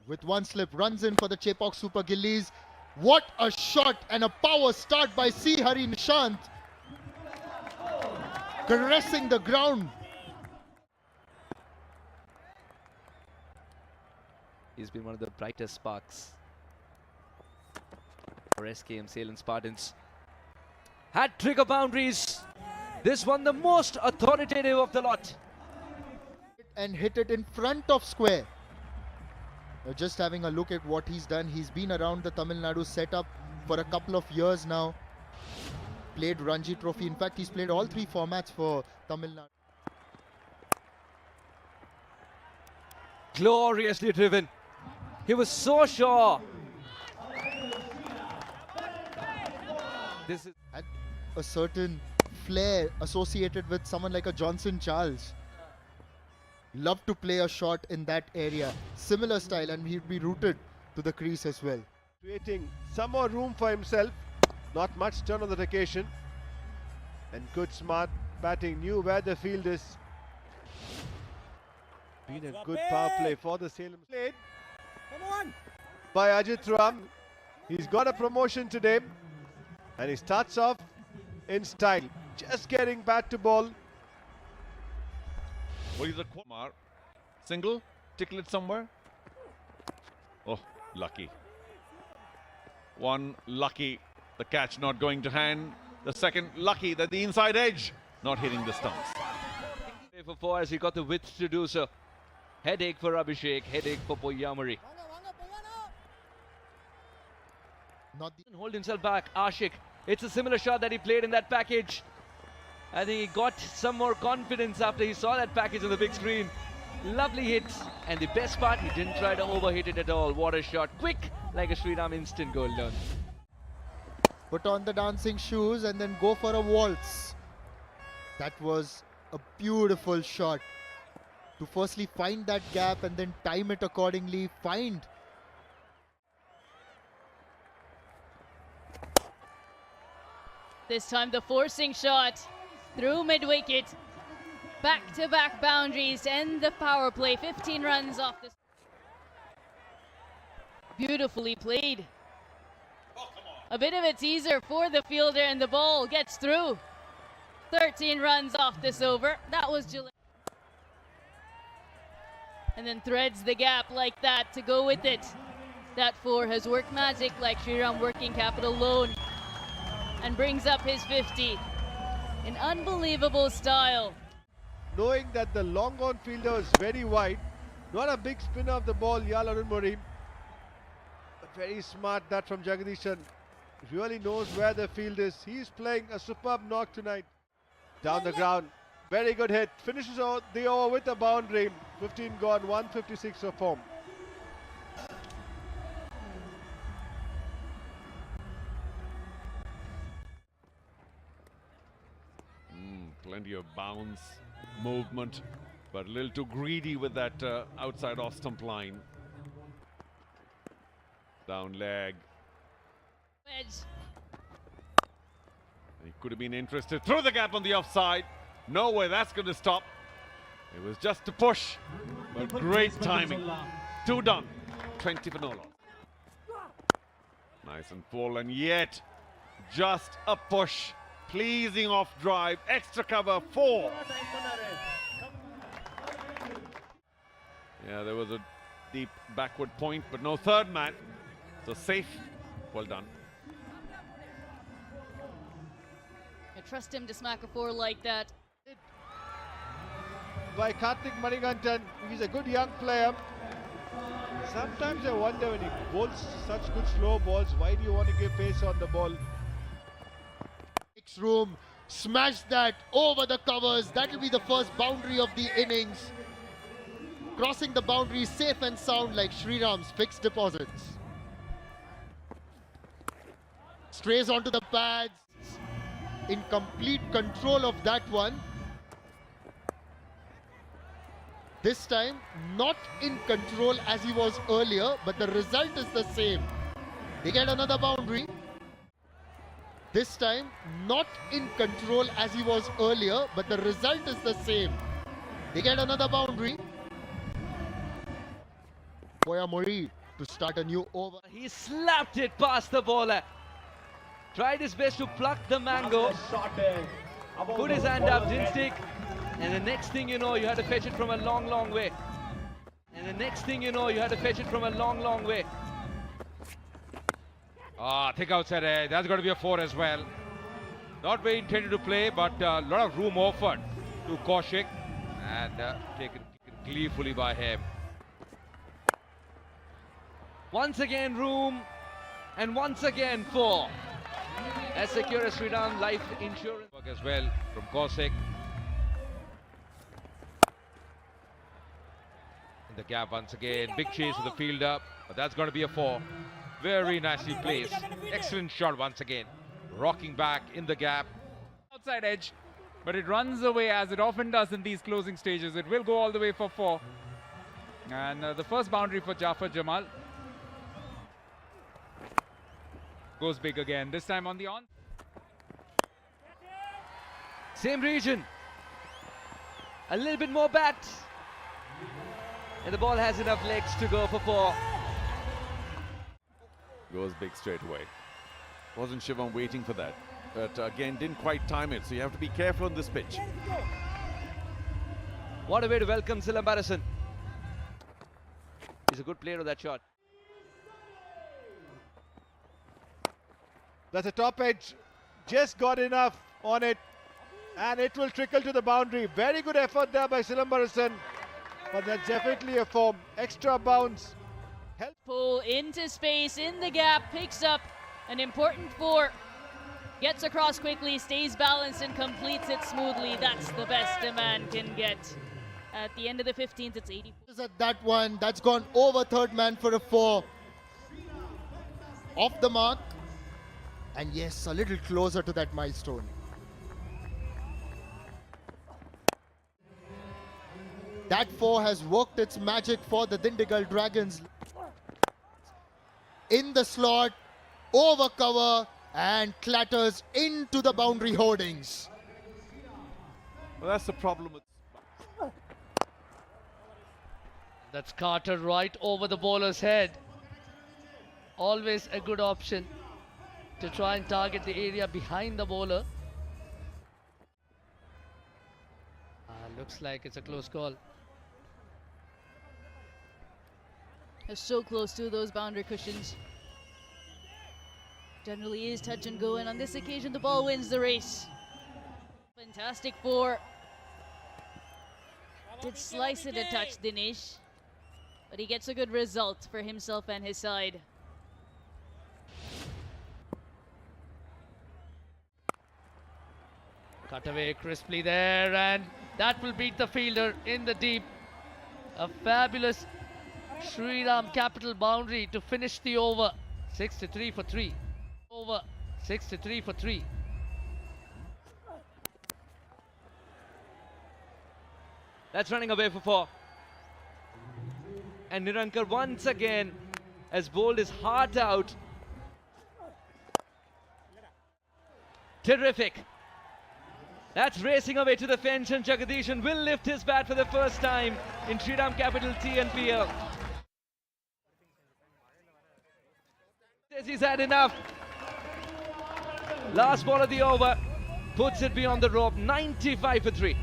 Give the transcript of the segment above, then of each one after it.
With one slip, runs in for the Chepauk Super Gillies. What a shot and a power start by C. Hari Nishant. Caressing the ground. He's been one of the brightest sparks for SKM Salem Spartans. Had trigger boundaries. This one the most authoritative of the lot. And hit it in front of square. Just having a look at what he's done. He's been around the Tamil Nadu setup for a couple of years now. Played Ranji Trophy. In fact, he's played all three formats for Tamil Nadu. Gloriously driven. He was so sure. This is Had a certain flair associated with someone like a Johnson Charles. Love to play a shot in that area. Similar style, and he'd be rooted to the crease as well. Creating some more room for himself. Not much turn on that occasion. And good smart batting. Knew where the field is. Been a good power play for the Salem. Played by Ajit Ram. He's got a promotion today. And he starts off in style. Just getting bat to ball. What is the Kumar? Single? Tickle it somewhere? Oh, lucky. One lucky, the catch not going to hand. The second lucky that the inside edge not hitting the stumps. for 4 as he got the width to do so. Headache for Abhishek, headache for Poyamari. Not the Hold himself back, Ashik. It's a similar shot that he played in that package. I think he got some more confidence after he saw that package on the big screen. Lovely hits, and the best part, he didn't try to overhit it at all. What a shot, quick, like a Shriram instant goal done. put on the dancing shoes and then go for a waltz. That was a beautiful shot. To firstly find that gap and then time it accordingly, find. This time the forcing shot through mid-wicket. Back-to-back boundaries to end the power play. 15 runs off this. Beautifully played. A bit of a teaser for the fielder, and the ball gets through. 13 runs off this over. That was July. And then threads the gap like that to go with it. That 4 has worked magic like Shriram working capital loan. And brings up his 50 in unbelievable style. Knowing that the long on fielder is very wide, not a big spinner of the ball, Yal Arun Mori. Very smart that from Jagdishan. Really knows where the field is. He's playing a superb knock tonight. Down the ground, very good hit. Finishes the over with a boundary. 15 gone, 156 for form. Plenty of bounce, movement, but a little too greedy with that outside off stump line. Down leg. Edge. He could have been interested through the gap on the offside. No way that's going to stop. It was just to push, but great timing. 2 done, 20 for no loss. Nice and full, and yet just a push. Pleasing off drive, extra cover, 4. Yeah, there was a deep backward point, but no third man. So safe, well done. I trust him to smack a 4 like that. By Karthik Manikantan, he's a good young player. Sometimes I wonder when he bowls such good slow balls, why do you want to give pace on the ball? Room, smash that over the covers. That will be the first boundary of the innings. Crossing the boundary safe and sound like Shriram's fixed deposits. Strays onto the pads. In complete control of that one. This time not in control as he was earlier, but the result is the same. They get another boundary. This time, not in control as he was earlier, but the result is the same. They get another boundary. Mori to start a new over. He slapped it past the bowler. Tried his best to pluck the mango. Put his hand up, didn't stick. And the next thing you know, you had to fetch it from a long, long way. And the next thing you know, you had to fetch it from a long, long way. Thick outside edge. That's going to be a 4 as well. Not very intended to play, but a lot of room offered to Kaushik. And taken gleefully by him. Once again room, and once again 4. As secure as Shriram life insurance. Work as well from Kaushik. In the gap once again. Big chase with the fielder. But that's going to be a 4. Very nicely placed. Excellent shot once again. Rocking back in the gap. Outside edge, but it runs away as it often does in these closing stages. It will go all the way for 4. And the first boundary for Jafar Jamal. Goes big again, this time on the on. Same region. A little bit more bat. And the ball has enough legs to go for 4. Goes big straight away. Wasn't Shivam waiting for that? But again, didn't quite time it. So you have to be careful on this pitch. What a way to welcome Silambarasan. He's a good player of that shot. That's a top edge. Just got enough on it. And it will trickle to the boundary. Very good effort there by Silambarasan. But that's definitely a form. Extra bounce. Pull into space, in the gap, picks up an important 4. Gets across quickly, stays balanced and completes it smoothly. That's the best a man can get. At the end of the 15th, it's 84. At that one, that's gone over third man for a 4. Off the mark. And yes, a little closer to that milestone. That 4 has worked its magic for the Dindigul Dragons. In the slot, over cover, and clatters into the boundary hoardings. Well, that's the problem with... That's Carter right over the bowler's head. Always a good option to try and target the area behind the bowler. Looks like it's a close call. They're so close to those boundary cushions. Generally is touch and go, and on this occasion the ball wins the race. Fantastic 4. Did slice it a touch, Dinesh, but he gets a good result for himself and his side. Cut away crisply there, and that will beat the fielder in the deep. A fabulous Shriram Capital boundary to finish the over. 63 for 3. Over 63 for 3. That's running away for 4. And Nirankar once again has bowled his heart out. Terrific. That's racing away to the fence, and Jagdishan will lift his bat for the first time in Shriram Capital TNPL. Says he's had enough. Last ball of the over puts it beyond the rope. 95 for 3.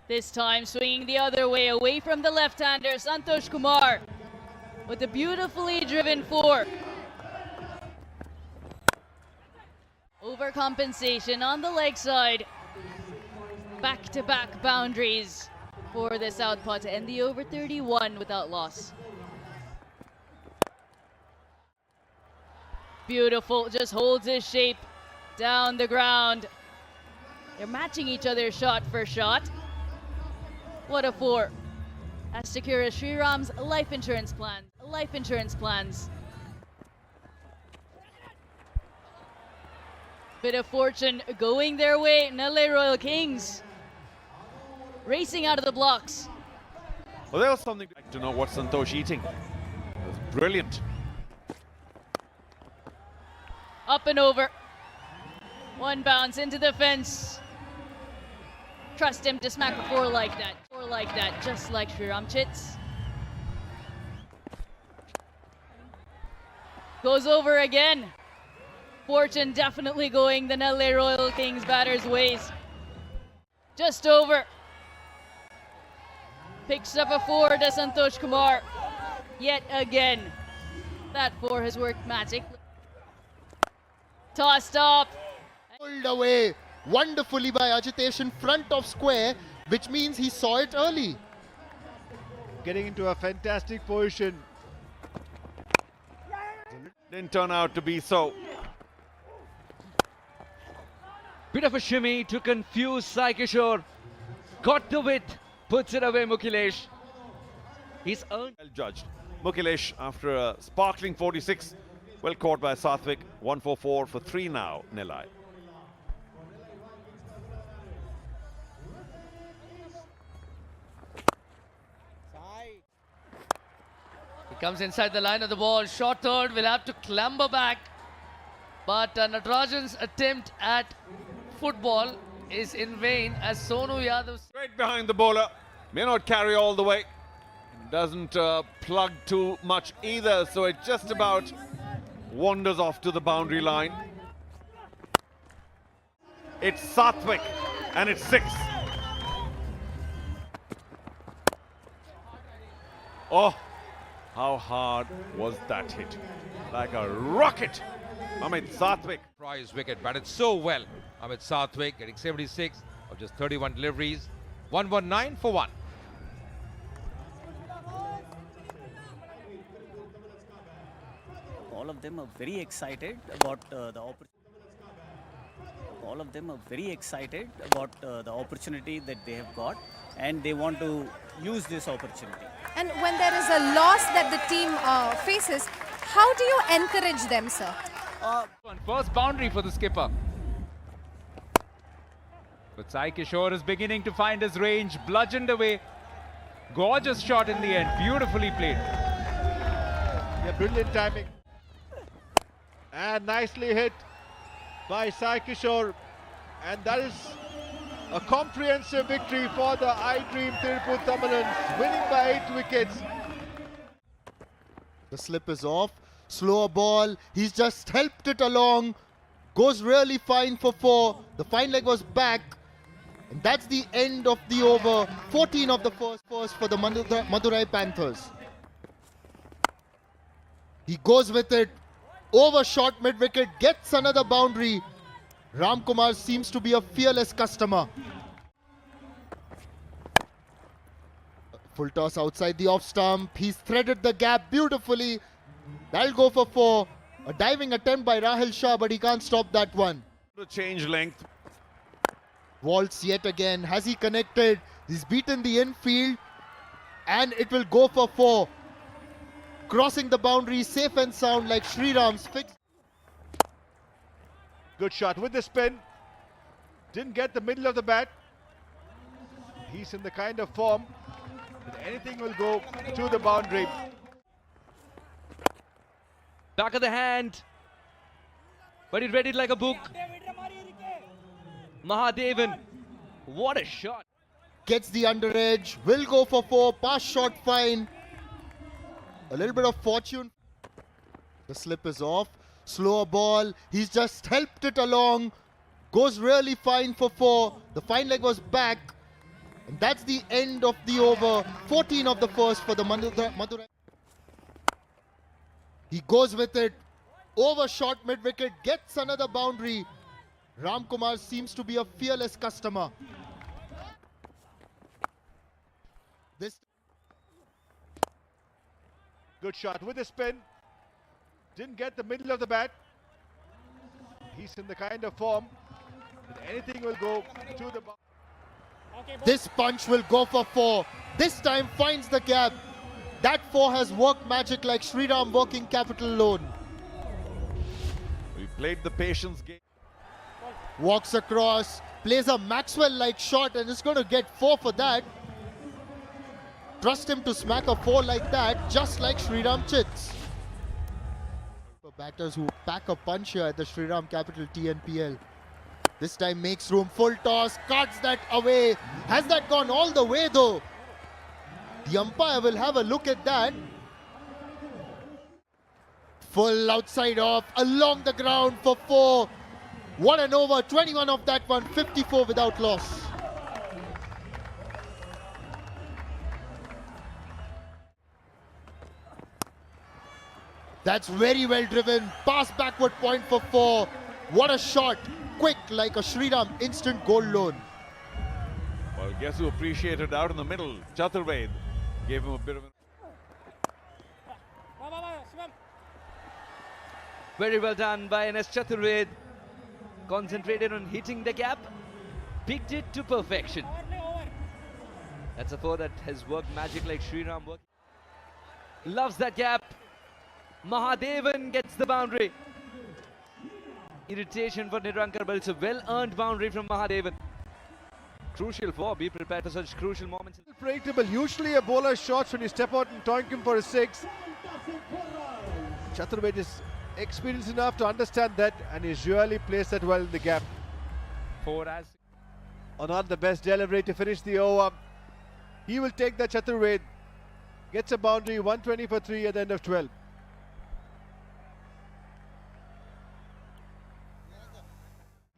This time swinging the other way, away from the left-hander, Santosh Kumar with a beautifully driven 4. Overcompensation on the leg side. Back-to-back boundaries for the Southpaw to end the over 31 without loss. Beautiful, just holds his shape down the ground. They're matching each other shot for shot. What a 4. As secure as Shriram's life insurance plan. Life insurance plans. Bit of fortune going their way. Nale Royal Kings racing out of the blocks. Well, there was something to know what Santosh eating. It was brilliant. Up and over. One bounce into the fence. trust him to smack a four like that, just like Shriram Chits. Goes over again. Fortune definitely going the LA Royal Kings batter's ways. Just over. Picks up a four to Santosh Kumar. Yet again. That four has worked magic. Tossed up. Pulled away wonderfully by Ajitesh in front of square, which means he saw it early. Getting into a fantastic position. Didn't turn out to be so. Bit of a shimmy to confuse Sai Kishore. Got the width, puts it away Mukilesh. He's earned. Well judged. Mukilesh, after a sparkling 46, well caught by Sathwik. 144 for 3 now, Nilai. He comes inside the line of the ball. Short third, will have to clamber back. But Natarajan's attempt at football is in vain as Sonu Yadav. Right behind the bowler. May not carry all the way. Doesn't plug too much either, so it just about wanders off to the boundary line. It's Sathwik, and it's 6. Oh, how hard was that hit? Like a rocket. Amit Sathwik. Prize wicket batted so well. Amit Sathwik getting 76 of just 31 deliveries. 119 for 1. All of them are very excited about the opportunity. All of them are very excited about the opportunity that they have got, and they want to use this opportunity. And when there is a loss that the team faces, how do you encourage them, sir? First boundary for the skipper. But Sai Kishore is beginning to find his range, bludgeoned away. Gorgeous shot in the end, beautifully played. Yeah, brilliant timing. And nicely hit by Sai Kishore. And that is a comprehensive victory for the I-Dream Tirupur Tamilans, winning by 8 wickets. The slip is off. Slower ball. He's just helped it along. Goes really fine for 4. The fine leg was back. And that's the end of the over. 14 of the first for the Madurai Panthers. He goes with it. Over short mid-wicket. Gets another boundary. Ram Kumar seems to be a fearless customer. Full toss outside the off stump. He's threaded the gap beautifully. That'll go for 4. A diving attempt by Rahil Shah, but he can't stop that one. To change length. Waltz yet again. Has he connected? He's beaten the infield. And it will go for 4. Crossing the boundary safe and sound like Shriram's fix. Good shot with the spin. Didn't get the middle of the bat. He's in the kind of form that anything will go to the boundary. Back of the hand. But he read it like a book. Mahadevan. What a shot. Gets the under edge. Will go for 4. Pass shot fine. A little bit of fortune. The slip is off. Slower ball. He's just helped it along. Goes really fine for 4. The fine leg was back. And that's the end of the over. 14 of the first for the Madurai. He goes with it. Over short mid-wicket. Gets another boundary. Ram Kumar seems to be a fearless customer. This Good shot with the spin. Didn't get the middle of the bat. He's in the kind of form that anything will go to the boundary. This punch will go for 4. This time finds the gap. That 4 has worked magic like Shriram Working Capital loan. We played the patience game. Walks across, plays a Maxwell-like shot and is going to get 4 for that. Trust him to smack a 4 like that, just like Shriram Chits. For batters who pack a punch here at the Shriram Capital TNPL. This time makes room, full toss, cuts that away. Has that gone all the way though? The umpire will have a look at that. Full outside off, along the ground for 4. What an over, 21 of that one, 54 without loss. That's very well driven, pass backward point for 4. What a shot, quick like a Shriram instant goal loan. Well, guess who appreciated out in the middle? Chaturved gave him a bit of an... Very well done by NS Chaturved. Concentrated on hitting the gap, picked it to perfection. That's a 4 that has worked magic like Shriram worked. Loves that gap. Mahadevan gets the boundary. Irritation for Nirankar, but it's a well-earned boundary from Mahadevan. Crucial for, be prepared for such crucial moments. Predictable. Usually a bowler shots when you step out and toink him for a 6. Chaturved is experienced enough to understand that and he's really placed that well in the gap. 4 as. Or not the best delivery to finish the over. He will take that. Chaturved gets a boundary, 120 for 3 at the end of 12.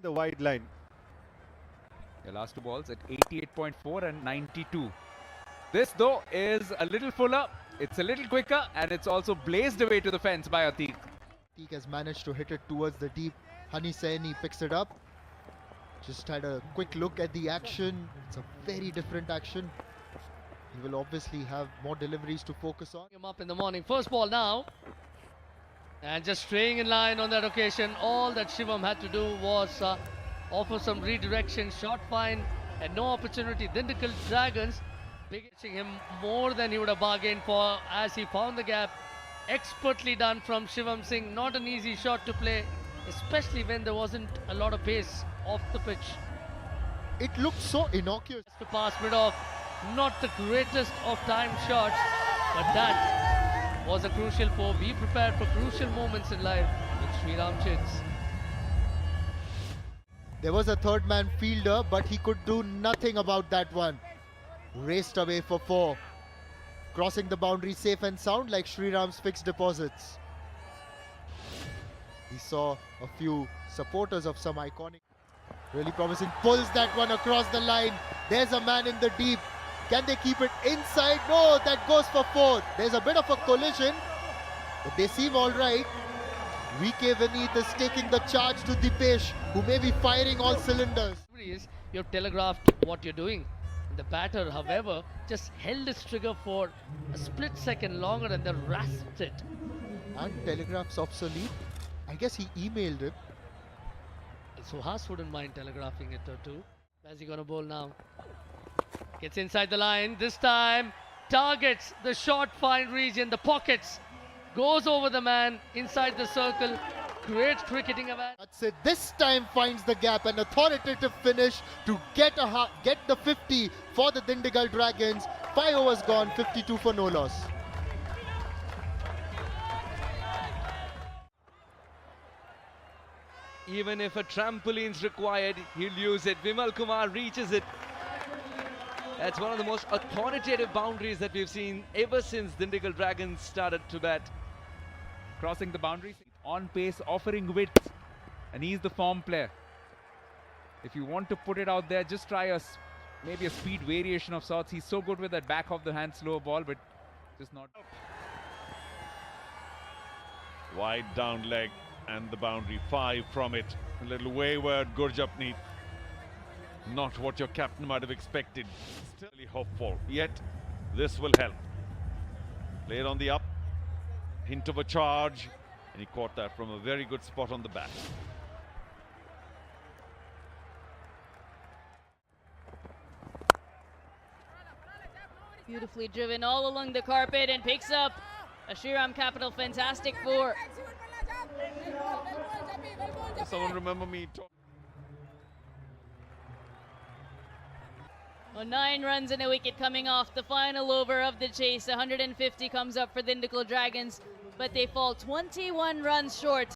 The wide line. The last 2 balls at 88.4 and 92. This though is a little fuller, it's a little quicker, and it's also blazed away to the fence by Atik. Atik has managed to hit it towards the deep. Hani Saini picks it up. Just had a quick look at the action. It's a very different action. He will obviously have more deliveries to focus on. Him up in the morning. First ball now. And just staying in line on that occasion. All that Shivam had to do was offer some redirection, short fine, and no opportunity. Dindigul Dragons pitching him more than he would have bargained for as he found the gap. Expertly done from Shivam Singh. Not an easy shot to play, especially when there wasn't a lot of pace off the pitch. It looked so innocuous. Just to pass mid-off. Not the greatest of time shots, but that was a crucial 4. Be prepared for crucial moments in life with Shriram Chins. There was a third man fielder, but he could do nothing about that one. Raced away for 4. Crossing the boundary safe and sound like Shriram's fixed deposits. He saw a few supporters of some iconic. Really promising. Pulls that one across the line. There's a man in the deep. Can they keep it inside? No, that goes for 4. There's a bit of a collision, but they seem all right. VK Vineet is taking the charge to Dipesh, who may be firing all cylinders. You've telegraphed what you're doing. The batter, however, just held his trigger for a split second longer and then rasped it. And telegraph's obsolete. I guess he emailed it. Suhas wouldn't mind telegraphing it too. Where's he going to bowl now? Gets inside the line. This time targets the short fine region, the pockets. Goes over the man inside the circle. Great cricketing event. That's it. This time finds the gap. An authoritative finish to get the 50 for the Dindigul Dragons. 5 overs gone, 52 for no loss. Even if a trampoline's required, he'll use it. Vimal Kumar reaches it. That's one of the most authoritative boundaries that we've seen ever since Dindigul Dragons started to bat. Crossing the boundaries, on pace, offering width, and he's the form player. If you want to put it out there, just try maybe a speed variation of sorts. He's so good with that back of the hand slow ball, but just not. Wide down leg and the boundary, 5 from it. A little wayward Gurjapneet. Not what your captain might have expected. Still hopeful, yet this will help. Played on the up, hint of a charge, and he caught that from a very good spot on the bat. Beautifully driven all along the carpet and picks up a Shriram Capital fantastic 4. Someone remember me talking. 9 runs and a wicket coming off the final over of the chase. 150 comes up for the Dindigul Dragons, but they fall 21 runs short.